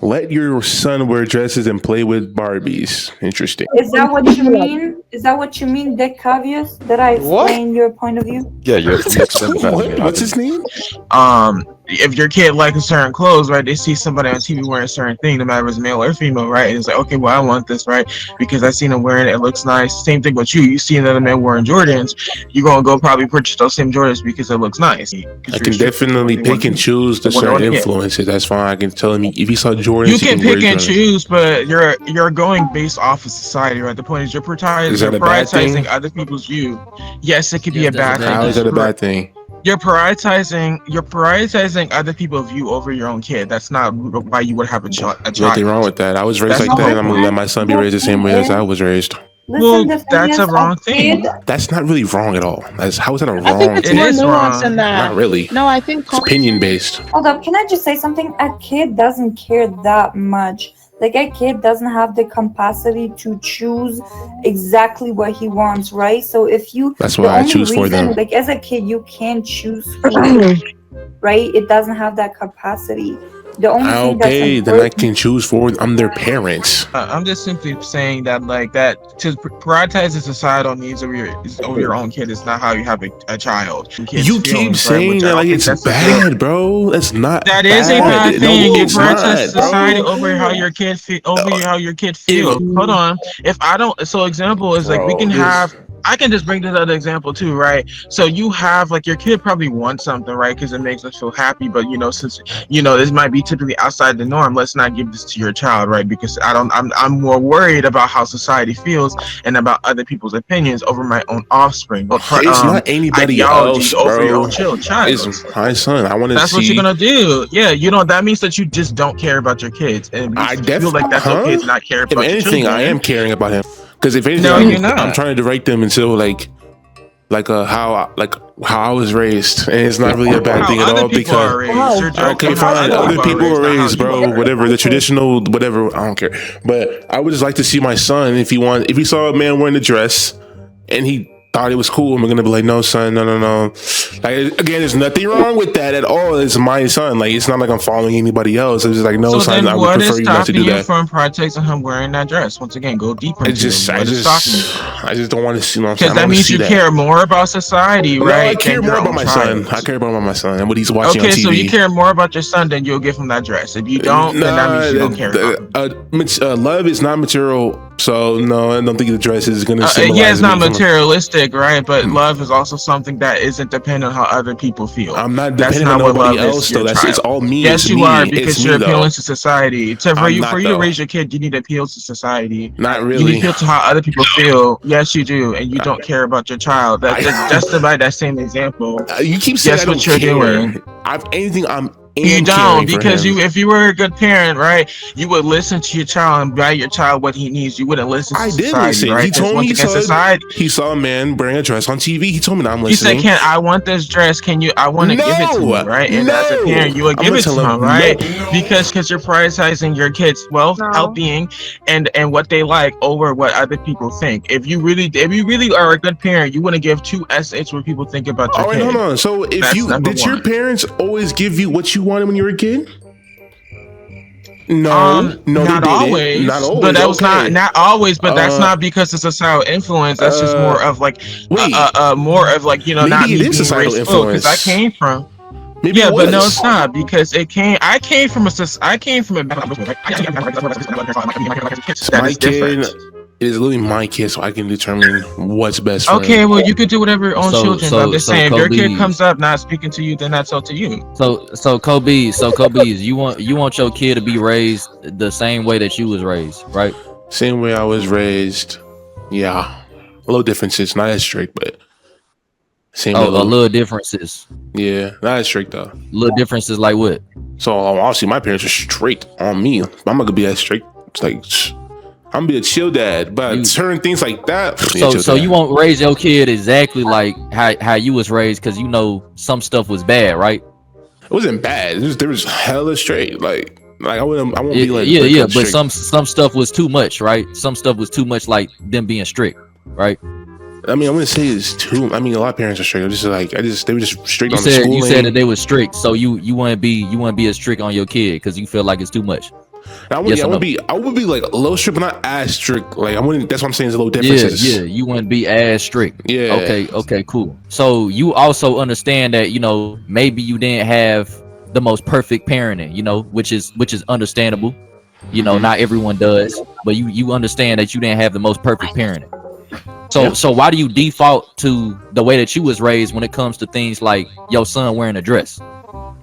Let your son wear dresses and play with Barbies. Interesting. Is that what you mean? Is that what you mean, Dick Cavius? Did I What? explain your point of view? Yeah, you're mixed in What? What's his name? If your kid likes certain clothes, right, they see somebody on TV wearing a certain thing, no matter if it's male or female, right, and it's like, okay, well, I want this, right, because I seen him wearing it, it looks nice. Same thing with you. You see another man wearing Jordans, you're gonna go probably purchase those same Jordans because it looks nice. I can definitely pick and choose the certain influences. That's fine. I can tell him if he saw Jordans, you can pick and choose, but you're going based off of society, right? The point is you're prioritizing other people's view. Yes, it could be a bad thing. How is that a bad thing? You're prioritizing other people's view over your own kid. That's not why you would have a child. Nothing wrong with that. I was raised like that, and I'm gonna let my son be raised the same way as I was raised. Well, that's a wrong thing. That's not really wrong at all. How is that a wrong I think it's thing? more nuanced than that. Not really. No, I think it's opinion based. Hold up, can I just say something? A kid doesn't care that much. Like, a kid doesn't have the capacity to choose exactly what he wants, right? So if you, that's why I choose for them. Like, as a kid, you can't choose food, right? It doesn't have that capacity. The only thing okay, then I can choose for them. I'm their parents. I'm just simply saying that, like, that to prioritize the societal needs over your own kid is not how you have a child. You keep saying that like it's bad, bro. That's not. That is a bad thing. You prioritize society over how your kid how your kid feels. Hold on. If I don't, so example is like we can have. I can just bring this other example too, right? So you have like your kid probably wants something, right? Because it makes us feel happy. But since this might be typically outside the norm, let's not give this to your child, right? Because I'm more worried about how society feels and about other people's opinions over my own offspring. But it's not anybody else, bro. Over your own child. It's my son. I want to see. That's what you're gonna do. Yeah, that means that you just don't care about your kids, and I feel like that's okay to not care about. If anything, I am caring about him. Because if anything, I'm trying to direct them until how I was raised, and it's not really a bad thing at all. Because okay, fine, other people are raised, bro. Whatever the traditional, whatever, I don't care. But I would just like to see my son if he saw a man wearing a dress, and he thought it was cool, and we're gonna be like, no, son, no. Like, again, there's nothing wrong with that at all. It's my son. Like, it's not like I'm following anybody else. It's just like, no, son, I would prefer you not to do that. From prioritizing him wearing that dress? Once again, go deeper. I just don't want to see. Because that means you care more about society, right? I care more about my son. I care more about my son and what he's watching on TV. Okay, so you care more about your son than you'll give him that dress. If you don't, then that means you don't care. Love is not material. So no, I don't think the dress is gonna. It's not materialistic, right? But love is also something that isn't dependent on how other people feel. I'm not dependent on nobody else, though. It's all me. Yes, you are, because you're appealing to society. For you to raise your kid, you need to appeal to society. Not really. You need to appeal to how other people feel. Yes, you do, and you don't care about your child. That's about that same example. You keep saying that's what you're doing. You don't, because if you were a good parent, right, you would listen to your child and buy your child what he needs. You wouldn't listen to society. I did listen. Right? He told me he saw a man wearing a dress on TV. He told me that I'm listening. He said, I want this dress. I want to give it to you, right? And as a parent, you would give it to him, right? Because you're prioritizing your kids' well-being and what they like over what other people think. If you really are a good parent, you wouldn't give two SH what people think about your kid. Hold on. So did your parents always give you what you wanted when you were a kid? No, not always. But that was not always. But that's not because it's a societal influence. That's just more of like, more of like, maybe not it is societal influence. Because I came from. Maybe but no, it's not, because I came from a. My kid is literally my kid, so I can determine what's best for him. Well, you could do whatever your own children. I'm just saying, if your kid comes up not speaking to you, then that's up to you. So Kobe, you want your kid to be raised the same way that you was raised, right? Same way I was raised. Yeah, a little differences, not as strict, but same. A little differences. Yeah, not as strict though. Little differences like what? So obviously my parents are strict on me. I'm not gonna be as strict. It's like, I'm gonna be a chill dad, but certain things like that. So you won't raise your kid exactly like how you was raised, because some stuff was bad, right? It wasn't bad. There was hella straight. Like I won't be like, but some stuff was too much, right? Some stuff was too much, like them being strict, right? I mean, I wouldn't say it's too. I mean, a lot of parents are strict. They were just strict on the school. You said that they were strict, so you wouldn't be as strict on your kid because you feel like it's too much. I would be like a little strict, but not as strict. Like I wouldn't. That's what I'm saying. There's a little differences. Yeah, you wouldn't be as strict. Yeah. Okay, cool. So you also understand that maybe you didn't have the most perfect parenting, which is understandable. Not everyone does, but you understand that you didn't have the most perfect parenting. So why do you default to the way that you was raised when it comes to things like your son wearing a dress?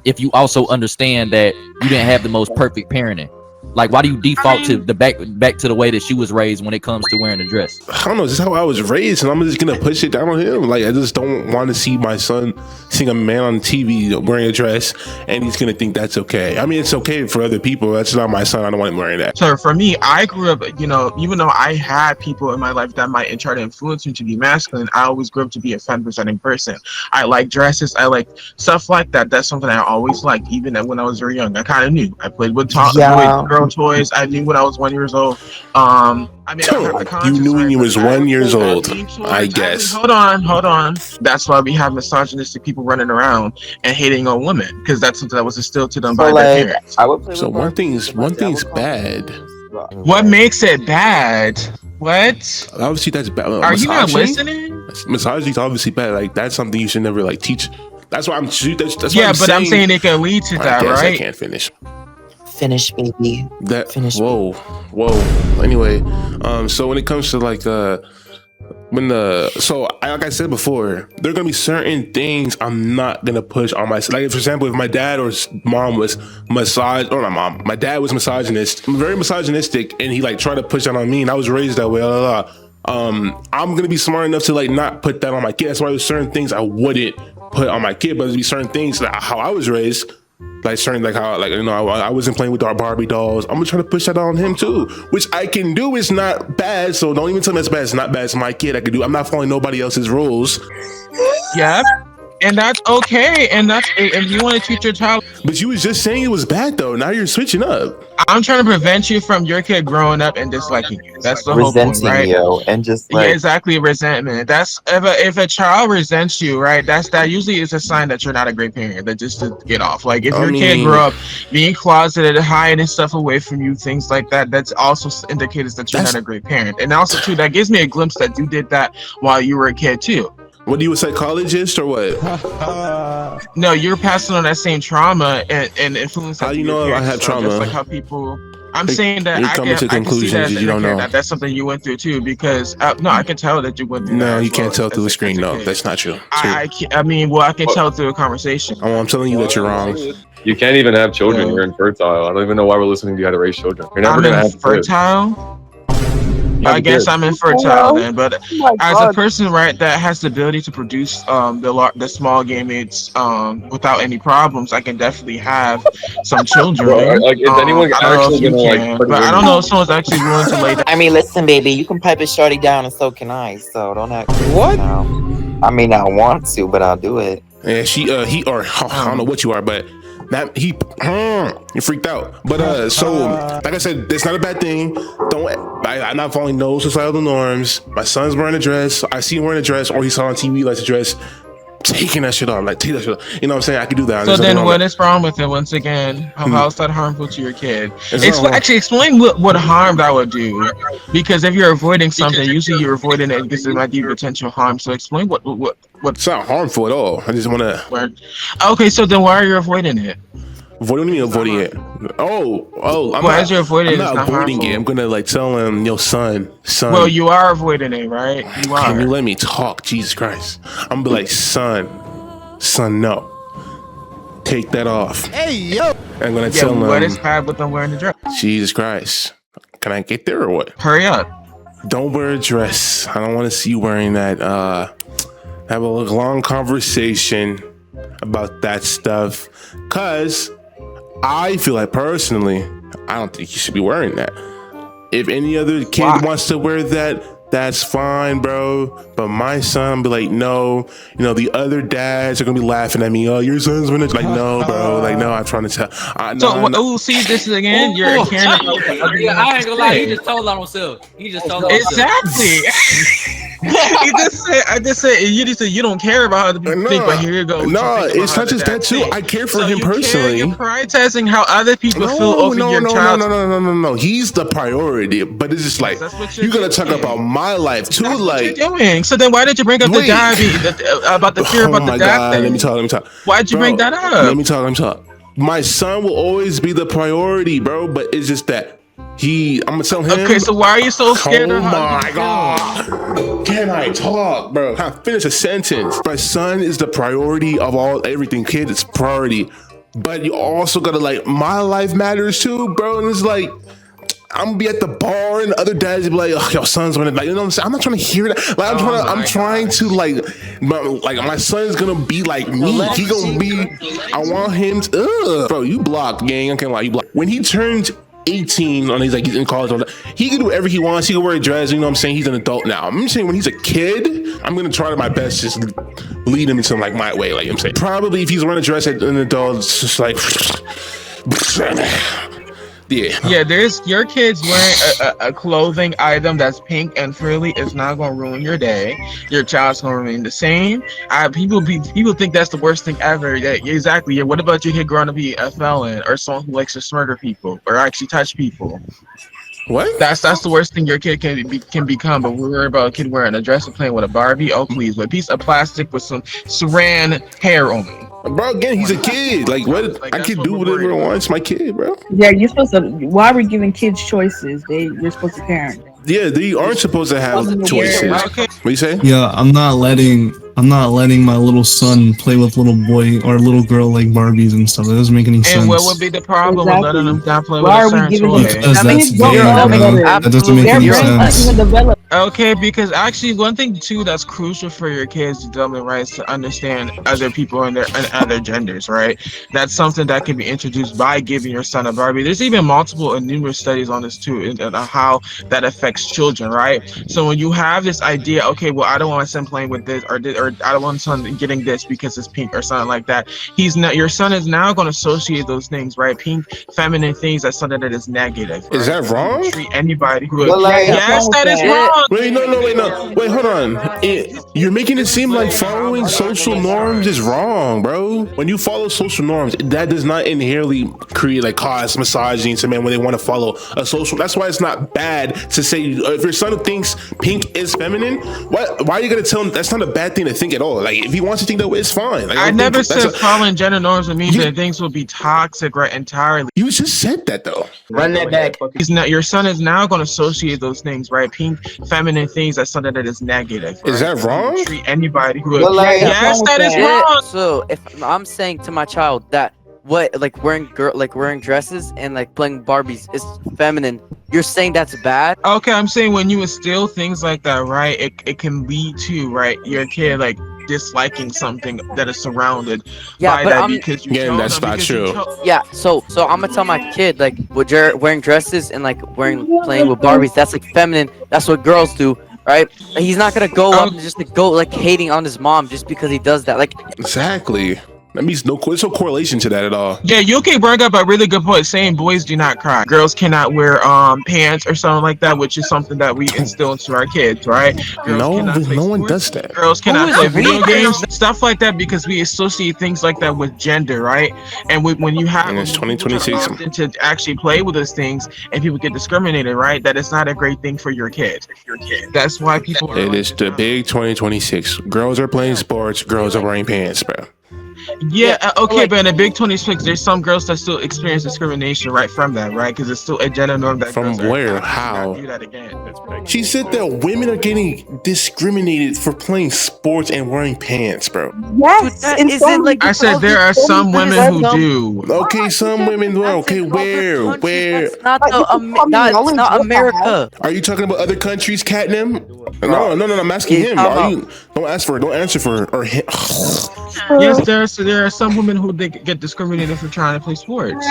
If you also understand that you didn't have the most perfect parenting, like why do you default to the back to the way that she was raised when it comes to wearing a dress? I don't know. This is how I was raised, and I'm just gonna push it down on him. Like I just don't want to see my son seeing a man on TV wearing a dress, and he's gonna think that's okay. I mean, it's okay for other people. That's not my son. I don't want him wearing that. So for me, I grew up, even though I had people in my life that might try to influence me to be masculine, I always grew up to be a femme-presenting person. I like dresses. I like stuff like that. That's something I always liked, even when I was very young. I kind of knew. I played with girl toys. I knew when I was 1 year old. You knew when you was 1 year old, I guess. Hold on. That's why we have misogynistic people running around and hating on women, because that's something that was instilled to them by their parents. So one thing's bad. What makes it bad? What? Obviously, that's bad. Are you not listening? Misogyny is obviously bad. Like that's something you should never like teach. That's why I'm. That's I'm saying it can lead to that, right? I can't finish. Finish, baby. Whoa. Anyway, so when it comes to like like I said before, there are gonna be certain things I'm not gonna push on myself. Like for example, if my dad or mom was my dad was misogynist, very misogynistic, and he like tried to push that on me, and I was raised that way. I'm gonna be smart enough to like not put that on my kid. That's why there's certain things I wouldn't put on my kid, but there's be certain things like how I was raised. Like certain like how I wasn't playing with our Barbie dolls. I'm gonna try to push that on him too, which I can do. It's not bad, so don't even tell me it's bad. It's not bad. It's my kid. I can do. I'm not following nobody else's rules. Yeah, and that's okay. And if you want to treat your child. But you was just saying it was bad though. Now you're switching up. I'm trying to prevent you from your kid growing up and disliking you. That's the whole point, right? You and just like exactly, resentment. That's if a child resents you, right? That usually is a sign that you're not a great parent. That just to get off. Like if your kid grew up being closeted, hiding stuff away from you, things like that. That's also indicators that you're not a great parent. And also too, that gives me a glimpse that you did that while you were a kid too. What are you, a psychologist or what? No, you're passing on that same trauma and influence. How do you know I have trauma? Just like how people. I'm saying that I can see that you don't know. That's something you went through too, because no, I can tell that you went through. No, you can't tell through the screen. No, that's not true. I can tell through a conversation. Oh, I'm telling you that you're wrong. You can't even have children. You're infertile. I don't even know why we're listening to you how to raise children. You're never gonna have fertile. I guess I'm infertile then, but as a person, right, that has the ability to produce the small gametes without any problems, I can definitely have some children. Bro, like, is anyone actually gonna but I don't know if someone's actually willing to lay down. I mean, listen, baby, you can pipe a shorty down, and so can I. So don't act. What? I mean, I want to, but I'll do it. Yeah, I don't know what you are, but. You freaked out. But so like I said, it's not a bad thing. I'm not following no societal norms. My son's wearing a dress. I see him wearing a dress, or he saw on TV likes a dress. Taking that shit off, like take that shit off. You know what I'm saying? I can do that. So then, what is wrong with it? Once again, how is that harmful to your kid? Actually, explain what harm that would do. Because if you're avoiding something, usually you're avoiding it because it might give you potential harm. So explain what. It's not harmful at all. I just want to. Okay, so then why are you avoiding it? What do you mean avoiding it? As you're avoiding it, I'm not avoiding it. I'm gonna like tell him, yo, son. Well, you are avoiding it, right? You are. Can you let me talk? Jesus Christ. I'm gonna be like, son, no. Take that off. Hey, yo. I'm gonna tell him. What is bad with them wearing the dress? Jesus Christ. Can I get there or what? Hurry up. Don't wear a dress. I don't want to see you wearing that. Have a long conversation about that stuff. Cause I feel like personally, I don't think you should be wearing that. If any other kid wants to wear that, that's fine, bro. But my son, I'm be like, no. You know, the other dads are gonna be laughing at me. Oh, your son's gonna like, no, bro. Like, no, I'm trying to tell. See, this is again. You're caring. I ain't gonna lie. He just told on himself. Exactly. I just said you just said you don't care about how the people think, but here you go. No, it's not just that too. I care for him personally. You're prioritizing how other people feel over your child. No. He's the priority, but it's just like you're gonna talk about my life too. That's like what you're doing. So then why did you bring up the diabetes about the fear about the dad thing? Let me talk. Why'd you bring that up? Let me talk. My son will always be the priority, bro. But it's just that I'm gonna tell him. Okay, so why are you so scared? Oh my god! Can I talk, bro? Can I finish a sentence? My son is the priority of everything. Kid, it's priority. But you also gotta like my life matters too, bro. And it's like I'm gonna be at the bar and other dads will be like, "Oh, your son's gonna like," you know what I'm saying? I'm not trying to hear that. Like I'm trying to like my son's gonna be like me. He gonna be. I want him to. Bro, you blocked, gang. I can't lie, you blocked. When he turns 18, he's in college, he can do whatever he wants. He can wear a dress. You know what I'm saying? He's an adult now. I'm saying when he's a kid, I'm gonna try my best to just lead him into like my way. Like I'm saying, probably if he's wearing a dress at an adult, it's just like. Yeah, there's your kids wearing a clothing item that's pink and frilly is not gonna ruin your day. Your child's gonna remain the same. People think that's the worst thing ever. Yeah, exactly. Yeah, what about your kid growing to be a felon or someone who likes to murder people or actually touch people? What? That's the worst thing your kid can become. But we're worried about a kid wearing a dress and playing with a Barbie. Oh please, with a piece of plastic with some saran hair on it. Bro, again, he's a kid. Like, what? Like, I can do whatever I want. It's my kid, bro. Yeah, you're supposed to. Why are we giving kids choices? You're supposed to parent. Yeah, they aren't supposed to have choices. Okay. What you say? Yeah, I'm not letting my little son play with little boy or little girl like Barbies and stuff. That doesn't make any sense. And what would be the problem with letting them not play Why with a are we certain giving toy? Because that's that doesn't make any sense. Okay, because actually one thing too that's crucial for your kids' development, right, is to understand other people and other genders, right? That's something that can be introduced by giving your son a Barbie. There's even multiple and numerous studies on this too, and how that affects children, right? So when you have this idea, okay, well, I don't want my son playing with this, or I don't want my son getting this because it's pink or something like that. Your son is now going to associate those things, right? Pink, feminine things as something that is negative. Right? Is that wrong? Treat anybody who. Like, yes, that is wrong. Wait, no. Wait, hold on. You're making it seem like following social norms is wrong, bro. When you follow social norms, that does not inherently create like cause misogyny to men when they want to follow a social. That's why it's not bad to say if your son thinks pink is feminine, why are you gonna tell him that's not a bad thing to think at all? Like if he wants to think that way, it's fine. Like, I never said following gender norms would mean that things will be toxic, right? Entirely. You just said that though. Run that back. Your son is now going to associate those things, right? Pink, feminine things as something that is negative. Right? Is that wrong? Treat anybody who. Yes, that is wrong. So if I'm saying to my child that wearing dresses and like playing Barbies is feminine, you're saying that's bad? Okay, I'm saying when you instill things like that, right? It can lead to your kid like disliking something that is surrounded by that because you. Yeah, that's not true. Yeah, so I'm gonna tell my kid like, what you're wearing dresses and like playing with Barbies, that's like feminine. That's what girls do. Right? He's not gonna go up and just go like hating on his mom just because he does that. Like exactly. That means there's no correlation to that at all. Yeah, you can bring up a really good point saying boys do not cry. Girls cannot wear pants or something like that, which is something that we instill into our kids, right? No one does that. Girls cannot play video games, stuff like that, because we associate things like that with gender, right? And when you have it's 2026 to actually play with those things and people get discriminated, right? That is not a great thing for your kid. That's why people. It is the big 2026. Girls are playing sports. Girls are wearing pants, bro. Yeah, okay, but in the big 26, there's some girls that still experience discrimination right from that, right? Because it's still a gender norm that from where? How? Do that again. She said that women are getting discriminated for playing sports and wearing pants, bro. Yes, I said there are some women who do. Okay, some women do. Okay, where? That's not America. Are you talking about other countries, Catnip? No. I'm asking him. Don't answer for or him. Yes, there are there are some women who they get discriminated for trying to play sports.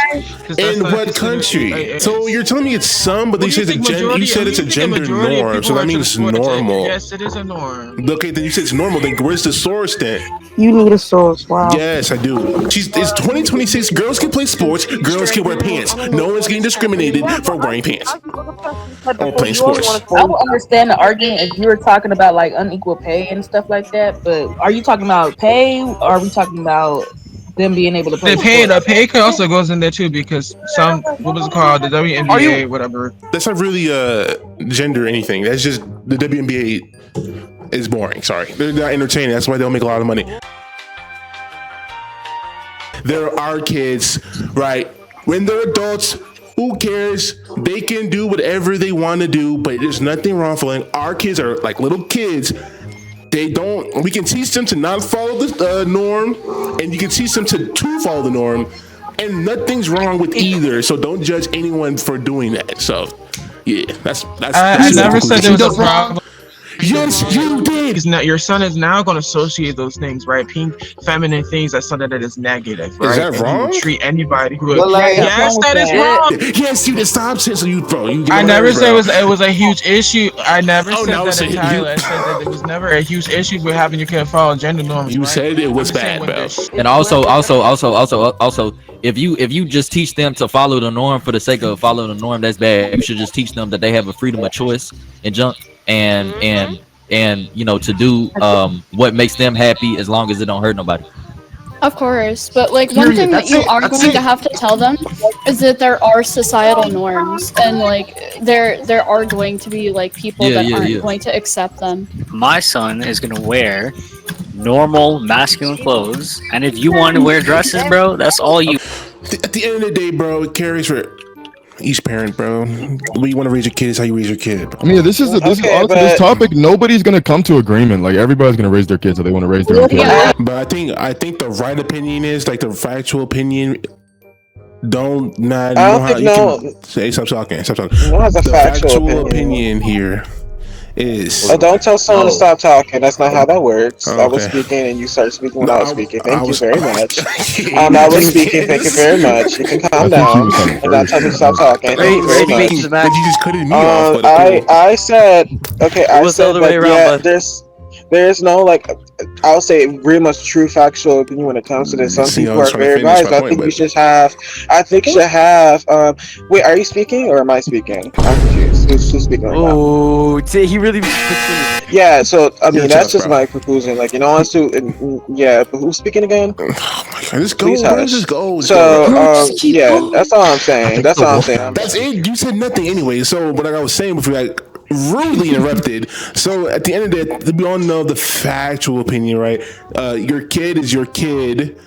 In what country? So you're telling me it's some, but you said it's a gender norm, so that means normal. Yes, it is a norm. Okay, then you said it's normal. Then where's the source then? You need a source. Wow. Yes, I do. It's 2026. Girls can play sports. Girls can wear pants. No one's getting discriminated for wearing pants or playing sports. I would understand the argument if you were talking about like unequal pay and stuff like that, but are you talking about pay? Or are we talking about them being able to play? The pay also goes in there too, because what was it called? The WNBA, whatever. That's not really gender anything. That's just the WNBA is boring. Sorry, they're not entertaining. That's why they don't make a lot of money. There are kids, right? When they're adults, who cares? They can do whatever they want to do, but there's nothing wrong for them. Our kids are like little kids. We can teach them to not follow the norm, and you can teach them to follow the norm, and nothing's wrong with either. So don't judge anyone for doing that. So, yeah, that's I never said there was a problem. Yes, you did. Your son is now going to associate those things, right? Pink, feminine things as something that is negative, right? Is that wrong? Treat anybody who. Yes, that is wrong. Yes, you just stop saying so, you bro. I never said it was a huge issue. I never said that entirely. I said that it was never a huge issue with having your kid follow gender norms. You said it was bad, bro. And also, if you just teach them to follow the norm for the sake of following the norm, that's bad. You should just teach them that they have a freedom of choice and junk and to do what makes them happy as long as it don't hurt nobody. Of course, but like one thing that you are going to have to tell them is that there are societal norms, and like there are going to be like people that aren't going to accept them. My son is gonna wear normal masculine clothes, and if you want to wear dresses, bro, that's all you. At the end of the day, bro, it carries for each parent, bro. The way you want to raise your kid is how you raise your kid, bro. I mean, this topic. Nobody's gonna come to agreement. Like everybody's gonna raise their kids, so they want to raise their own kids. But I think the right opinion is like the factual opinion. I don't say stop talking. The factual opinion here is. Don't tell someone to stop talking. That's not how that works. I was speaking and you started speaking when I was speaking. Thank you very much. I was speaking. Thank you very much. You can calm down and not tell me to stop talking. Thank you very much. You just cut me off. I said okay. I said that there's no like I'll say really much true factual opinion when it comes to this. Some people are very biased. I think you should have. Wait, are you speaking or am I speaking? I'm confused. Who's speaking right now? Oh, he really. Yeah. So I mean, that's just my conclusion. Like but who's speaking again? Oh my god, let's go. Let's just go. So yeah, that's all I'm saying. That's all I'm saying. That's it. You said nothing anyway. So, but like I was saying before, like. Rudely interrupted. So at the end of the day, we all know the factual opinion, right? Your kid is your kid,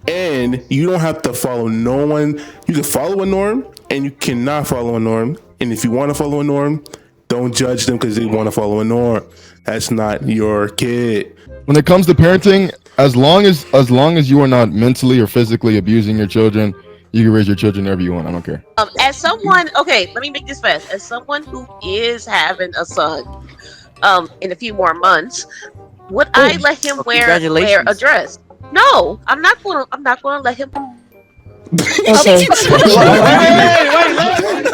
and you don't have to follow no one. You can follow a norm, and you cannot follow a norm. And if you want to follow a norm, don't judge them because they want to follow a norm. That's not your kid. When it comes to parenting, as long as you are not mentally or physically abusing your children, you can raise your children however you want. I don't care. As someone, okay, let me make this fast. As someone who is having a son, in a few more months, would I let him wear a dress? No, I'm not going to let him. Okay.